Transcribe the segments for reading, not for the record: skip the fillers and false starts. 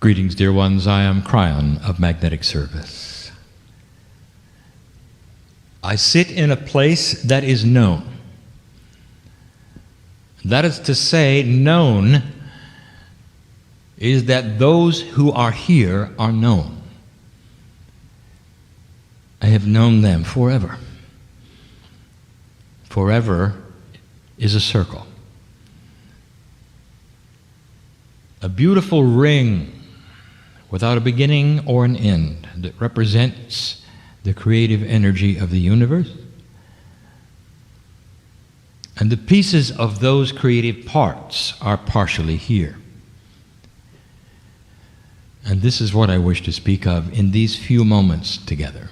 Greetings, dear ones. I am Kryon of Magnetic Service. I sit in a place that is known. That is to say, known is that those who are here are known. I have known them forever. Forever is a circle. A beautiful ring without a beginning or an end that represents the creative energy of the universe. And the pieces of those creative parts are partially here. And this is what I wish to speak of in these few moments together.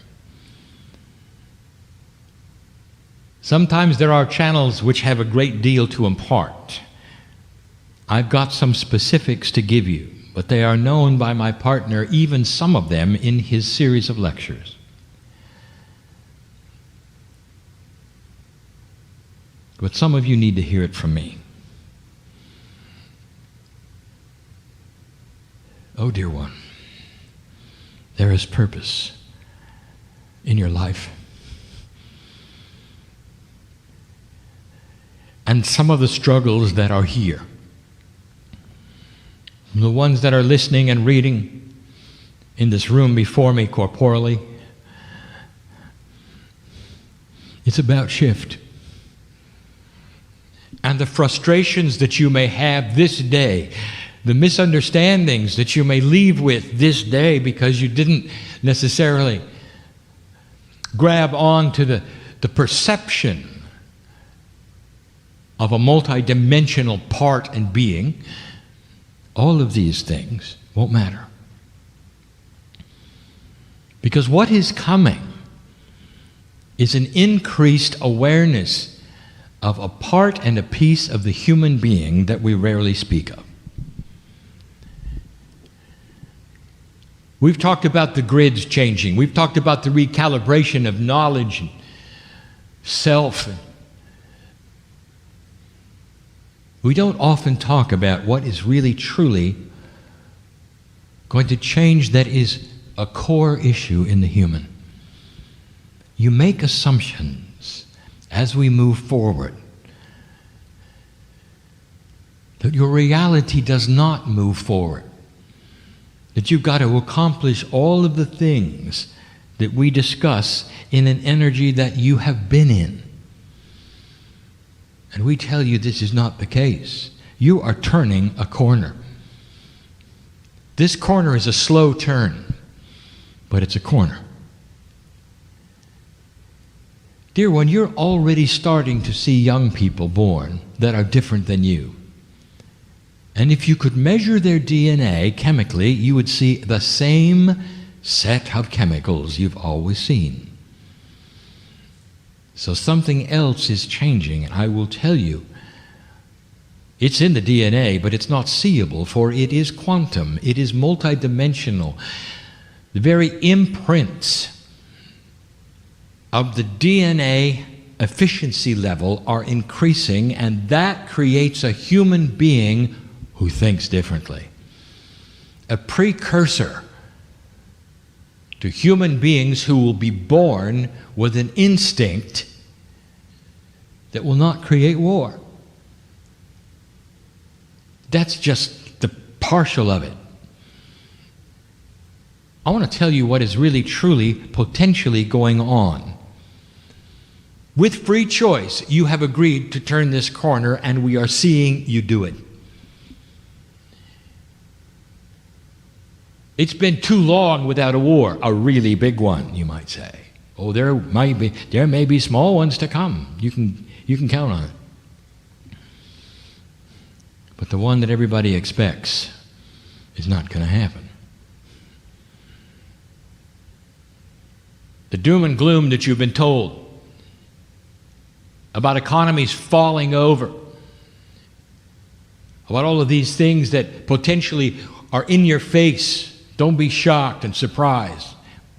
Sometimes there are channels which have a great deal to impart. I've got some specifics to give you, but they are known by my partner, even some of them, in his series of lectures. But some of you need to hear it from me. Oh, dear one, there is purpose in your life. And some of the struggles that are here, the ones that are listening and reading in this room before me corporally, it's about shift. And the frustrations that you may have this day, the misunderstandings that you may leave with this day because you didn't necessarily grab on to the perception of a multidimensional part and being, all of these things won't matter. Because what is coming is an increased awareness of a part and a piece of the human being that we rarely speak of. We've talked about the grids changing. We've talked about the recalibration of knowledge and self. We don't often talk about what is really truly going to change that is a core issue in the human. You make assumptions as we move forward that your reality does not move forward, that you've got to accomplish all of the things that we discuss in an energy that you have been in. And we tell you this is not the case. You are turning a corner. This corner is a slow turn, but it's a corner. Dear one, you're already starting to see young people born that are different than you. And if you could measure their DNA chemically, you would see the same set of chemicals you've always seen. So something else is changing, and I will tell you, it's in the DNA, but it's not seeable, for it is quantum, it is multidimensional. The very imprints of the DNA efficiency level are increasing, and that creates a human being who thinks differently. A precursor to human beings who will be born with an instinct that will not create war. That's just the partial of it. I want to tell you what is really, truly, potentially going on. With free choice, you have agreed to turn this corner, and we are seeing you do it. It's been too long without a war, a really big one, you might say. Oh, there may be small ones to come. You can count on it. But the one that everybody expects is not going to happen. The doom and gloom that you've been told about economies falling over, about all of these things that potentially are in your face. Don't be shocked and surprised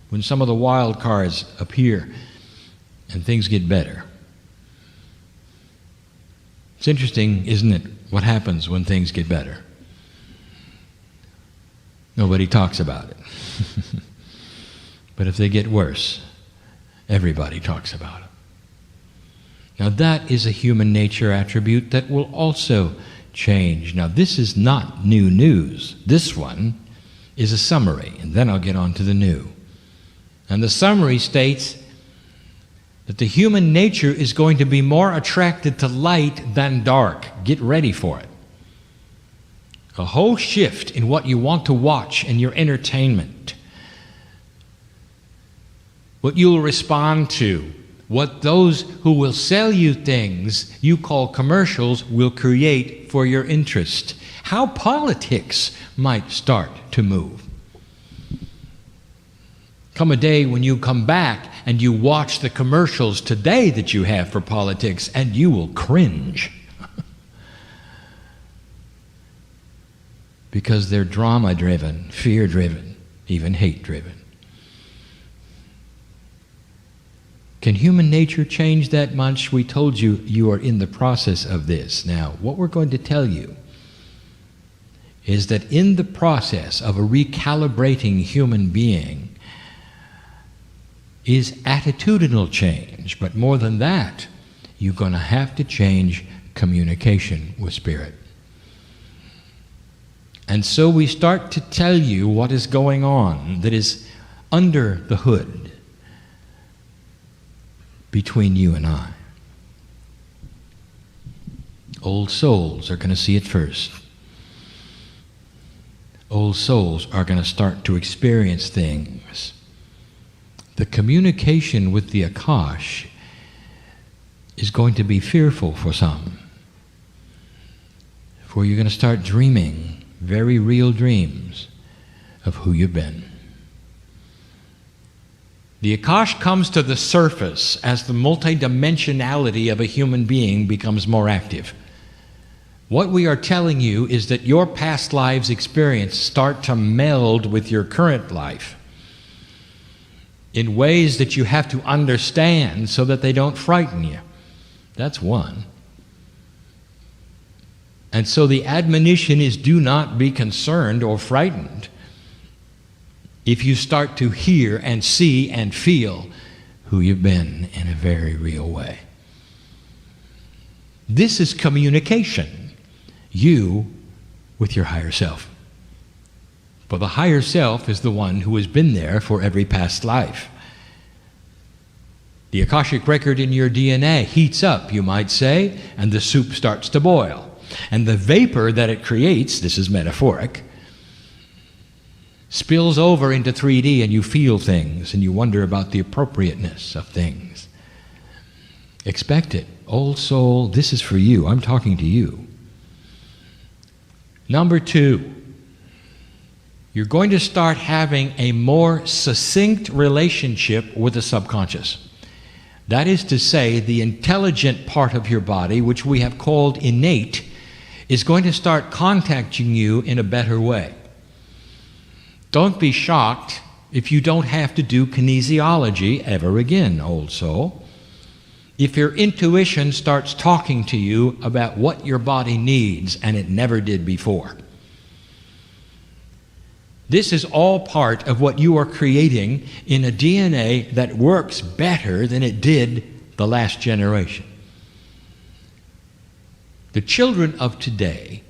when some of the wild cards appear and things get better. It's interesting, isn't it, what happens when things get better? Nobody talks about it. But if they get worse, everybody talks about it. Now that is a human nature attribute that will also change. Now this is not new news. This one is a summary, and then I'll get on to the new. And the summary states that the human nature is going to be more attracted to light than dark. Get ready for it. A whole shift in what you want to watch in your entertainment. What you'll respond to. What those who will sell you things you call commercials will create for your interest. How politics might start to move. Come a day when you come back and you watch the commercials today that you have for politics, and you will cringe. Because they're drama-driven, fear-driven, even hate-driven. Can human nature change that much? We told you you are in the process of this. Now, what we're going to tell you is that in the process of a recalibrating human being is attitudinal change. But more than that, you're going to have to change communication with Spirit. And so we start to tell you what is going on that is under the hood between you and I. Old souls are going to see it first. Old souls are going to start to experience things. The communication with the Akash is going to be fearful for some. For you're going to start dreaming very real dreams of who you've been. The Akash comes to the surface as the multidimensionality of a human being becomes more active. What we are telling you is that your past lives' experience start to meld with your current life in ways that you have to understand so that they don't frighten you. That's one. And so the admonition is, do not be concerned or frightened if you start to hear and see and feel who you've been in a very real way. This is communication, you with your higher self. For the higher self is the one who has been there for every past life. The Akashic record in your DNA heats up, you might say, and the soup starts to boil. And the vapor that it creates, this is metaphoric, spills over into 3D, and you feel things and you wonder about the appropriateness of things. Expect it. Old soul, this is for you. I'm talking to you. Number 2, you're going to start having a more succinct relationship with the subconscious. That is to say, the intelligent part of your body, which we have called innate, is going to start contacting you in a better way. Don't be shocked if you don't have to do kinesiology ever again, old soul. If your intuition starts talking to you about what your body needs and it never did before. This is all part of what you are creating in a DNA that works better than it did the last generation. The children of today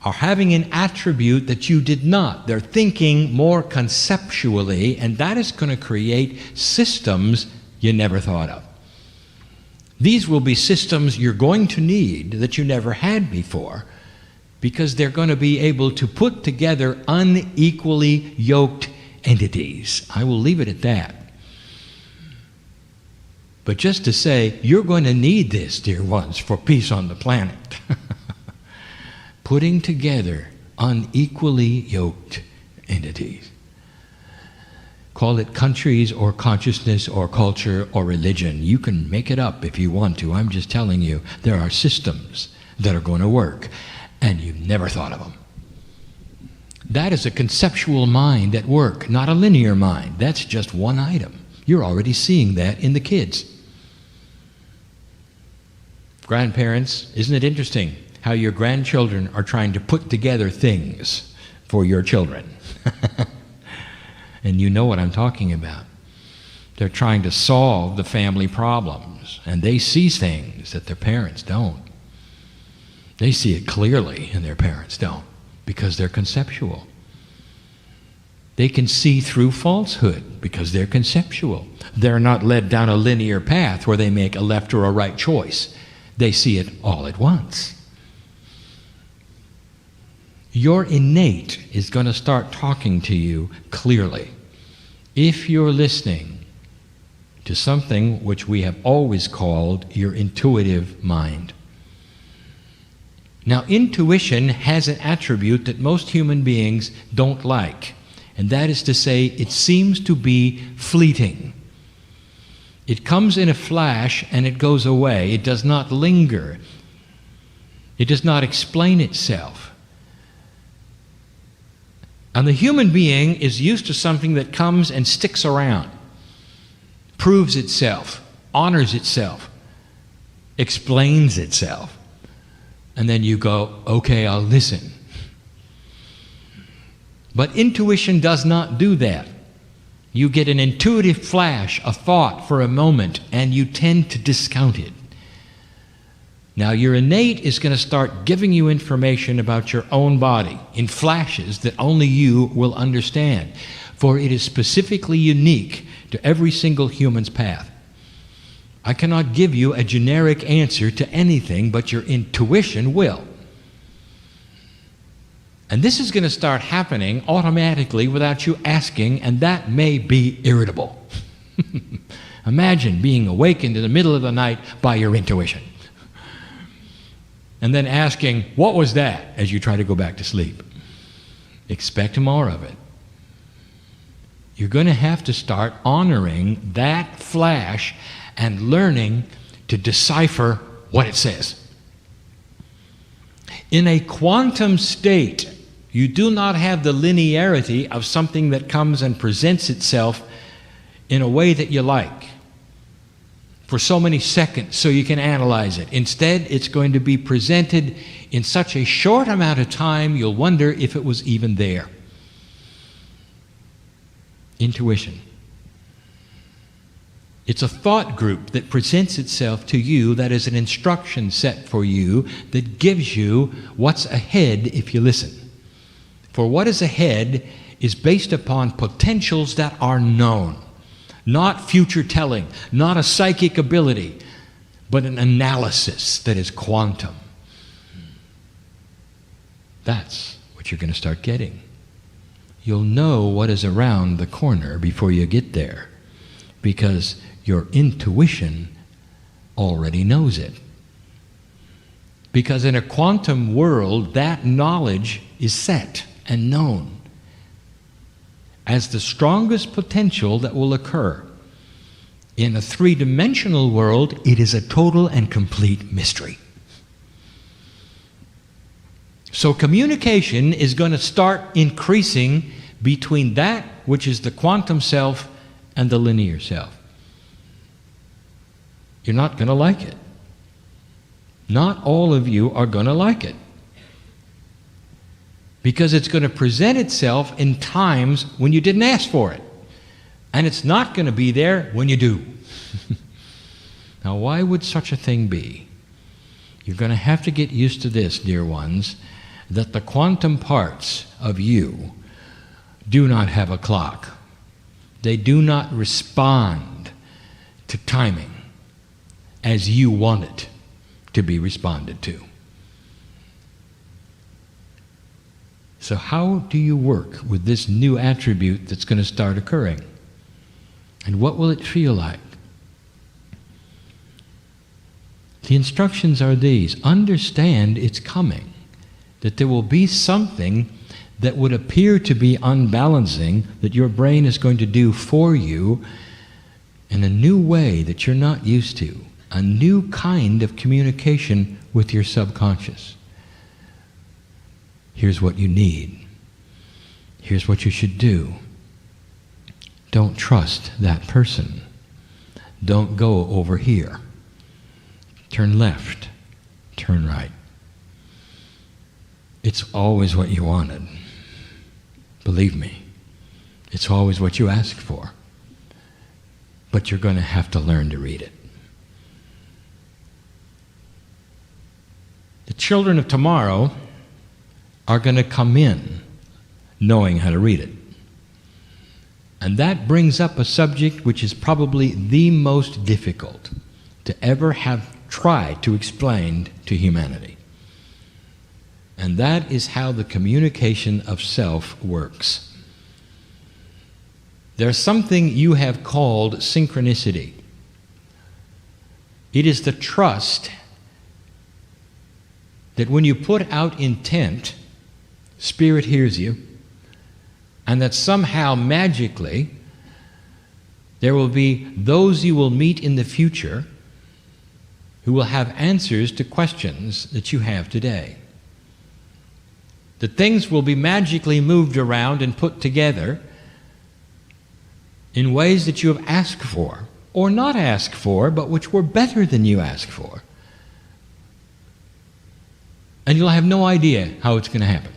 are having an attribute that you did not. They're thinking more conceptually, and that is going to create systems you never thought of. These will be systems you're going to need that you never had before, because they're going to be able to put together unequally yoked entities. I will leave it at that. But just to say, you're going to need this, dear ones, for peace on the planet. Putting together unequally yoked entities. Call it countries or consciousness or culture or religion. You can make it up if you want to. I'm just telling you, there are systems that are going to work, and you've never thought of them. That is a conceptual mind at work, not a linear mind. That's just one item. You're already seeing that in the kids. Grandparents, isn't it interesting how your grandchildren are trying to put together things for your children? And you know what I'm talking about. They're trying to solve the family problems, and they see things that their parents don't. They see it clearly, and their parents don't, because they're conceptual. They can see through falsehood because they're conceptual. They're not led down a linear path where they make a left or a right choice. They see it all at once. Your innate is going to start talking to you clearly if you're listening to something which we have always called your intuitive mind. Now, intuition has an attribute that most human beings don't like, and that is to say, it seems to be fleeting. It comes in a flash and it goes away. It does not linger. It does not explain itself. And the human being is used to something that comes and sticks around, proves itself, honors itself, explains itself. And then you go, okay, I'll listen. But intuition does not do that. You get an intuitive flash, a thought for a moment, and you tend to discount it. Now, your innate is going to start giving you information about your own body in flashes that only you will understand, for it is specifically unique to every single human's path. I cannot give you a generic answer to anything, but your intuition will. And this is going to start happening automatically without you asking, and that may be irritable. Imagine being awakened in the middle of the night by your intuition. And then asking, what was that, as you try to go back to sleep? Expect more of it. You're going to have to start honoring that flash and learning to decipher what it says. In a quantum state, you do not have the linearity of something that comes and presents itself in a way that you like for so many seconds so you can analyze it. Instead, it's going to be presented in such a short amount of time you'll wonder if it was even there. Intuition. It's a thought group that presents itself to you that is an instruction set for you that gives you what's ahead if you listen. For what is ahead is based upon potentials that are known, not future telling, not a psychic ability, but an analysis that is quantum. That's what you're going to start getting. You'll know what is around the corner before you get there, because your intuition already knows it. Because in a quantum world, that knowledge is set and known as the strongest potential that will occur. In a three-dimensional world, it is a total and complete mystery. So communication is going to start increasing between that which is the quantum self and the linear self. You're not going to like it. Not all of you are going to like it. Because it's going to present itself in times when you didn't ask for it. And it's not going to be there when you do. Now, why would such a thing be? You're going to have to get used to this, dear ones, that the quantum parts of you do not have a clock. They do not respond to timing as you want it to be responded to. So how do you work with this new attribute that's going to start occurring? And what will it feel like? The instructions are these. Understand it's coming. That there will be something that would appear to be unbalancing that your brain is going to do for you in a new way that you're not used to. A new kind of communication with your subconscious. Here's what you need. Here's what you should do. Don't trust that person. Don't go over here. Turn left. Turn right. It's always what you wanted. Believe me. It's always what you ask for. But you're going to have to learn to read it. The children of tomorrow are going to come in knowing how to read it. And that brings up a subject which is probably the most difficult to ever have tried to explain to humanity. And that is how the communication of self works. There's something you have called synchronicity. It is the trust that when you put out intent, Spirit hears you, and that somehow magically there will be those you will meet in the future who will have answers to questions that you have today. That things will be magically moved around and put together in ways that you have asked for, or not asked for, but which were better than you asked for. And you'll have no idea how it's going to happen.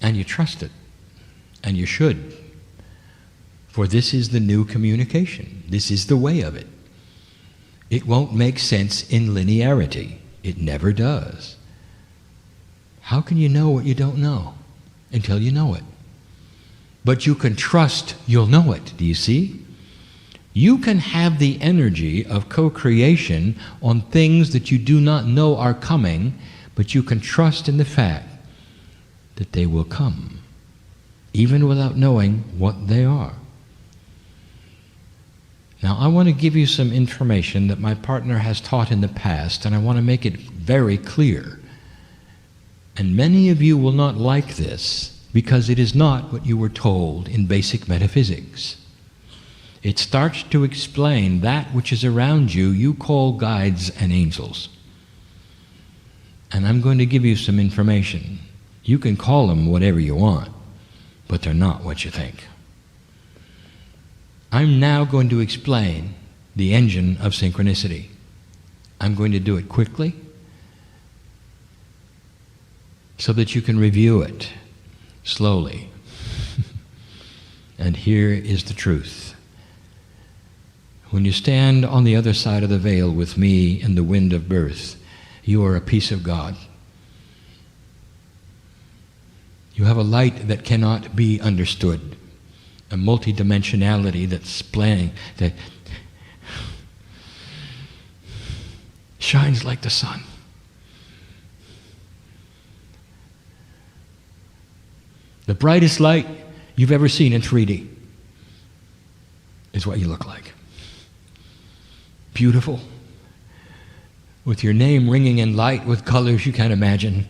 And you trust it. And you should. For this is the new communication. This is the way of it. It won't make sense in linearity. It never does. How can you know what you don't know until you know it? But you can trust you'll know it. Do you see? You can have the energy of co-creation on things that you do not know are coming, but you can trust in the fact that they will come, even without knowing what they are. Now, I want to give you some information that my partner has taught in the past, and I want to make it very clear. And many of you will not like this, because it is not what you were told in basic metaphysics. It starts to explain that which is around you, you call guides and angels. And I'm going to give you some information. You can call them whatever you want, but they're not what you think. I'm now going to explain the engine of synchronicity. I'm going to do it quickly so that you can review it slowly. And here is the truth. When you stand on the other side of the veil with me in the wind of birth, you are a piece of God. You have a light that cannot be understood, a multidimensionality that's playing, that shines like the sun. The brightest light you've ever seen in 3D is what you look like. Beautiful, with your name ringing in light with colors you can't imagine,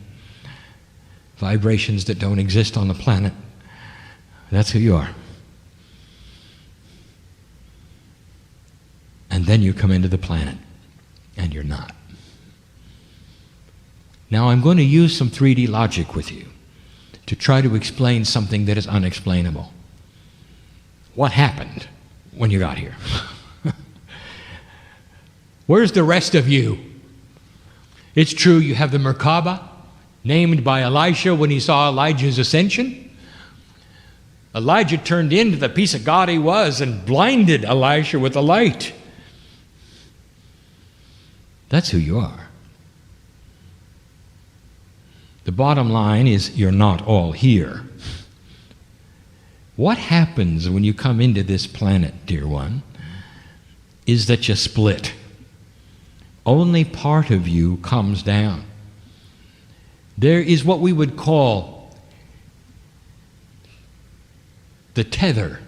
vibrations that don't exist on the planet. That's who you are. And then you come into the planet, and you're not. Now I'm going to use some 3D logic with you to try to explain something that is unexplainable. What happened when you got here? Where's the rest of you? It's true you have the Merkaba, named by Elisha when he saw Elijah's ascension. Elijah turned into the piece of God he was and blinded Elisha with the light. That's who you are. The bottom line is you're not all here. What happens when you come into this planet, dear one, is that you split. Only part of you comes down. There is what we would call the tether,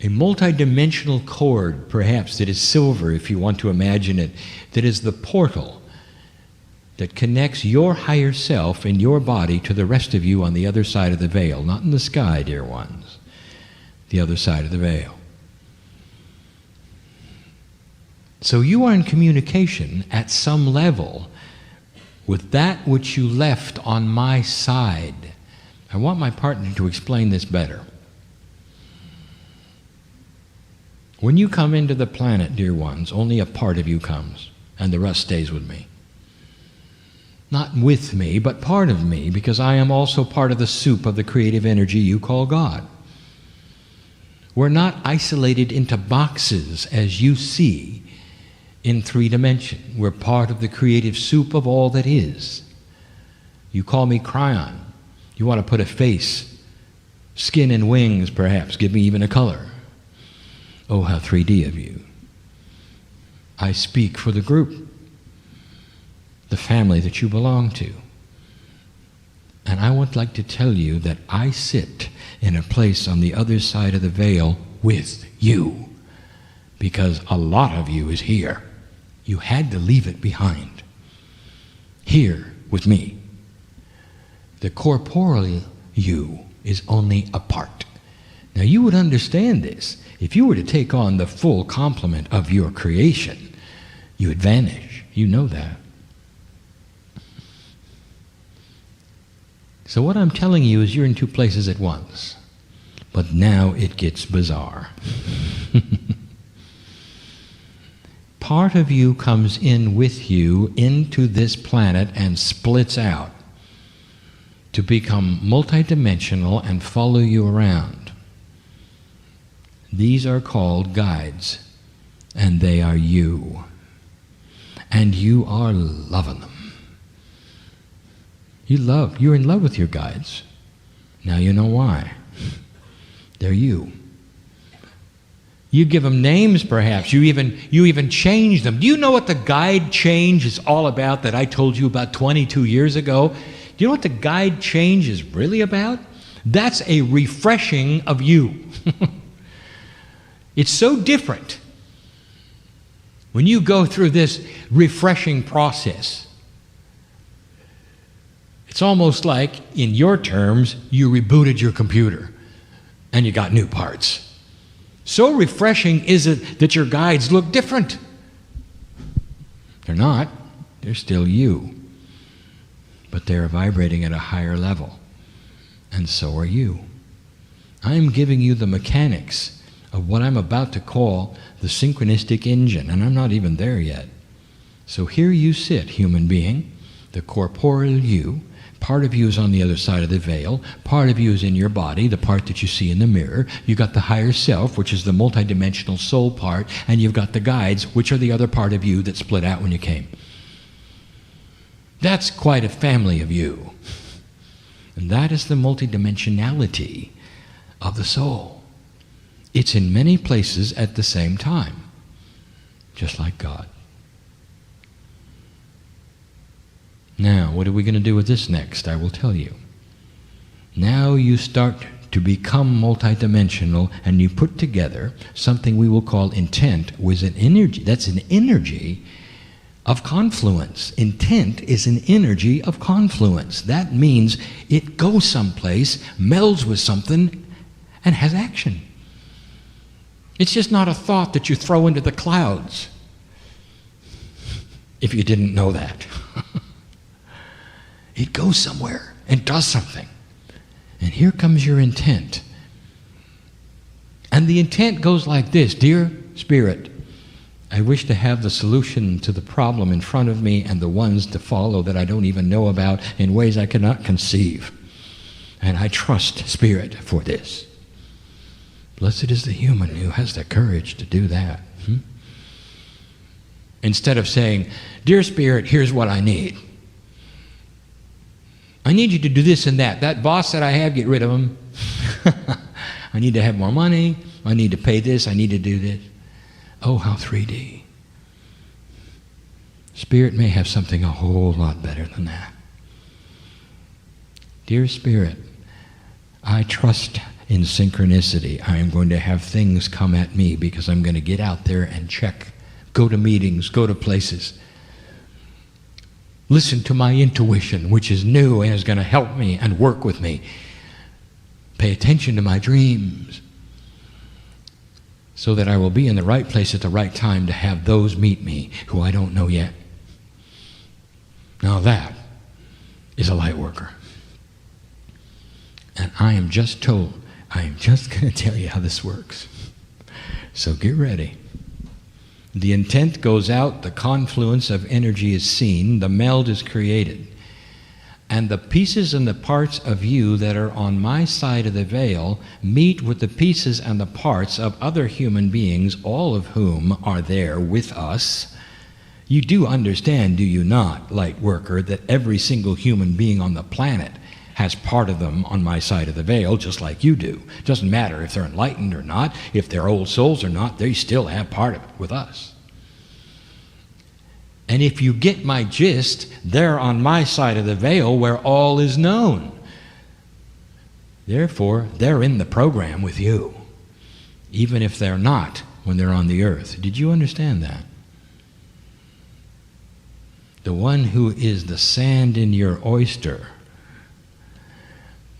a multidimensional cord, perhaps, that is silver, if you want to imagine it, that is the portal that connects your higher self and your body to the rest of you on the other side of the veil. Not in the sky, dear ones. The other side of the veil. So you are in communication at some level with that which you left on my side. I want my partner to explain this better. When you come into the planet, dear ones, only a part of you comes, and the rest stays with me. Not with me, but part of me, because I am also part of the soup of the creative energy you call God. We're not isolated into boxes as you see in 3 dimension. We're part of the creative soup of all that is. You call me Kryon. You want to put a face, skin and wings perhaps, give me even a color. Oh, how 3D of you. I speak for the group, the family that you belong to. And I would like to tell you that I sit in a place on the other side of the veil with you, because a lot of you is here. You had to leave it behind. Here with me. The corporeal you is only a part. Now you would understand this. If you were to take on the full complement of your creation, you would vanish. You know that. So what I'm telling you is you're in 2 places at once. But now it gets bizarre. Part of you comes in with you into this planet and splits out to become multidimensional and follow you around. These are called guides, and they are you. And you are loving them. You're in love with your guides. Now you know why. They're you. You give them names perhaps. You even change them. Do you know what the guide change is all about that I told you about 22 years ago? Do you know what the guide change is really about? That's a refreshing of you. It's so different when you go through this refreshing process. It's almost like, in your terms, you rebooted your computer and you got new parts. So refreshing is it that your guides look different. They're not. They're still you. But they're vibrating at a higher level. And so are you. I'm giving you the mechanics of what I'm about to call the synchronistic engine, and I'm not even there yet. So here you sit, human being, the corporeal you. Part of you is on the other side of the veil. Part of you is in your body, the part that you see in the mirror. You've got the higher self, which is the multidimensional soul part, and you've got the guides, which are the other part of you that split out when you came. That's quite a family of you. And that is the multidimensionality of the soul. It's in many places at the same time, just like God. Now, what are we going to do with this next? I will tell you. Now you start to become multidimensional, and you put together something we will call intent with an energy. That's an energy of confluence. Intent is an energy of confluence. That means it goes someplace, melds with something, and has action. It's just not a thought that you throw into the clouds, if you didn't know that. It goes somewhere and does something. And here comes your intent. And the intent goes like this: Dear Spirit, I wish to have the solution to the problem in front of me and the ones to follow that I don't even know about in ways I cannot conceive. And I trust Spirit for this. Blessed is the human who has the courage to do that. Instead of saying, Dear Spirit, here's what I need. I need you to do this and that. That boss that I have, get rid of him. I need to have more money. I need to pay this. I need to do this. Oh, how 3D. Spirit may have something a whole lot better than that. Dear Spirit, I trust in synchronicity. I am going to have things come at me because I'm going to get out there and check, go to meetings, go to places. Listen to my intuition, which is new and is going to help me and work with me. Pay attention to my dreams so that I will be in the right place at the right time to have those meet me who I don't know yet. Now that is a light worker. And I am just going to tell you how this works. So get ready. The intent goes out, the confluence of energy is seen, the meld is created. And the pieces and the parts of you that are on my side of the veil meet with the pieces and the parts of other human beings, all of whom are there with us. You do understand, do you not, light worker, that every single human being on the planet has part of them on my side of the veil, just like you do. It doesn't matter if they're enlightened or not, if they're old souls or not, they still have part of it with us. And if you get my gist, they're on my side of the veil where all is known. Therefore, they're in the program with you, even if they're not when they're on the earth. Did you understand that? The one who is the sand in your oyster,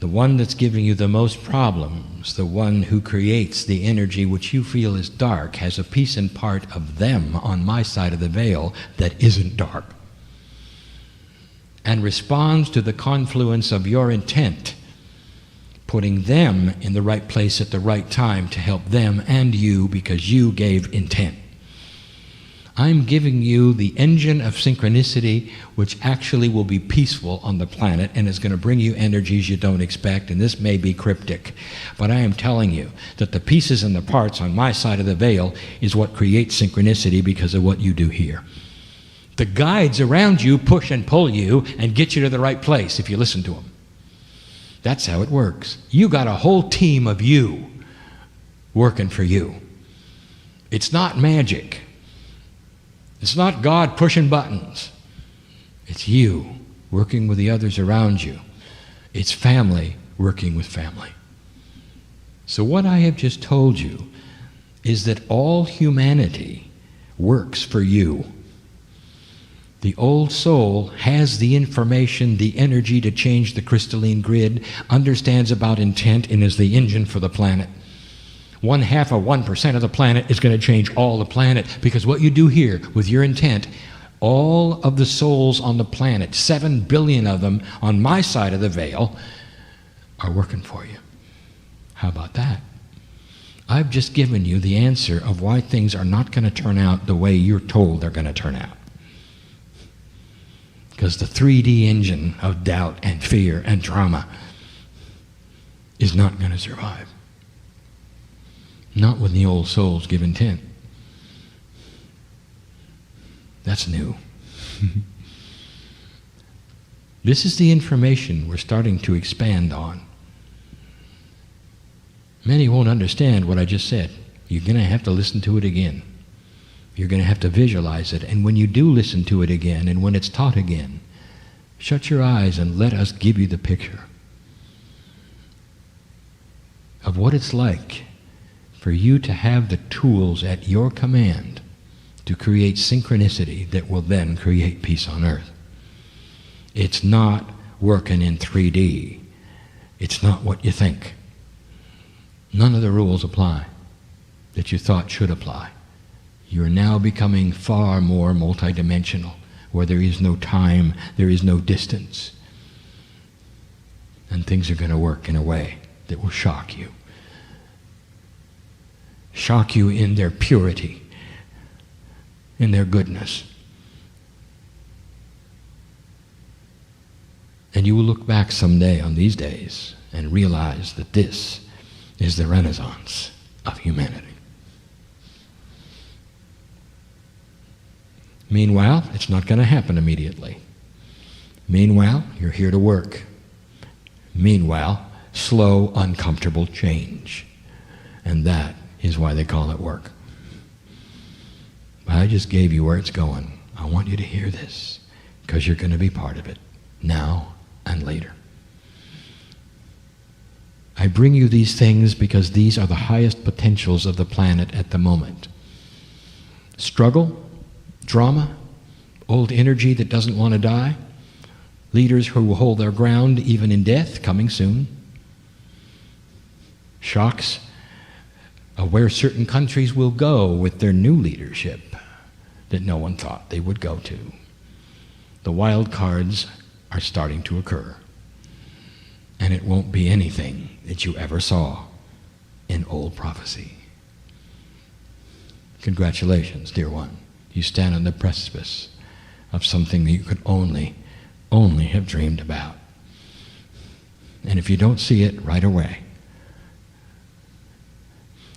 the one that's giving you the most problems, the one who creates the energy which you feel is dark, has a piece and part of them on my side of the veil that isn't dark, and responds to the confluence of your intent, putting them in the right place at the right time to help them and you because you gave intent. I'm giving you the engine of synchronicity which actually will be peaceful on the planet and is going to bring you energies you don't expect, and this may be cryptic, but I am telling you that the pieces and the parts on my side of the veil is what creates synchronicity because of what you do here. The guides around you push and pull you and get you to the right place if you listen to them. That's how it works. You got a whole team of you working for you. It's not magic. It's not God pushing buttons. It's you working with the others around you. It's family working with family. So what I have just told you is that all humanity works for you. The old soul has the information, the energy to change the crystalline grid, understands about intent, and is the engine for the planet. 0.5% of the planet is going to change all the planet, because what you do here with your intent, all of the souls on the planet, 7 billion of them on my side of the veil, are working for you. How about that? I've just given you the answer of why things are not going to turn out the way you're told they're going to turn out. Because the 3D engine of doubt and fear and drama is not going to survive. Not when the old souls give intent. That's new. This is the information we're starting to expand on. Many won't understand what I just said. You're going to have to listen to it again. You're going to have to visualize it. And when you do listen to it again, and when it's taught again, shut your eyes and let us give you the picture of what it's like for you to have the tools at your command to create synchronicity that will then create peace on earth. It's not working in 3D. It's not what you think. None of the rules apply that you thought should apply. You're now becoming far more multidimensional, where there is no time, there is no distance. And things are going to work in a way that will shock you. Shock you in their purity, in their goodness. And you will look back someday on these days and realize that this is the renaissance of humanity. Meanwhile, it's not going to happen immediately. Meanwhile, you're here to work. Meanwhile, slow, uncomfortable change. And that is why they call it work. But I just gave you where it's going. I want you to hear this, because you're going to be part of it, now and later. I bring you these things because these are the highest potentials of the planet at the moment. Struggle, drama, old energy that doesn't want to die, leaders who will hold their ground even in death, coming soon. Shocks of where certain countries will go with their new leadership that no one thought they would go to. The wild cards are starting to occur, and it won't be anything that you ever saw in old prophecy. Congratulations, dear one. You stand on the precipice of something that you could only have dreamed about. And if you don't see it right away,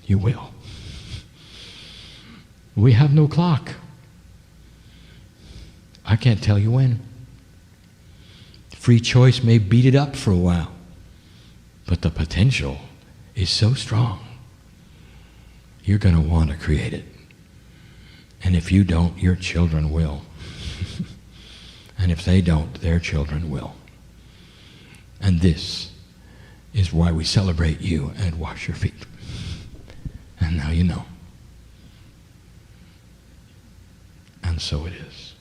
you will. We have no clock. I can't tell you when. Free choice may beat it up for a while, but the potential is so strong. You're going to want to create it. And if you don't, your children will. And if they don't, their children will. And this is why we celebrate you and wash your feet. And now you know. And so it is.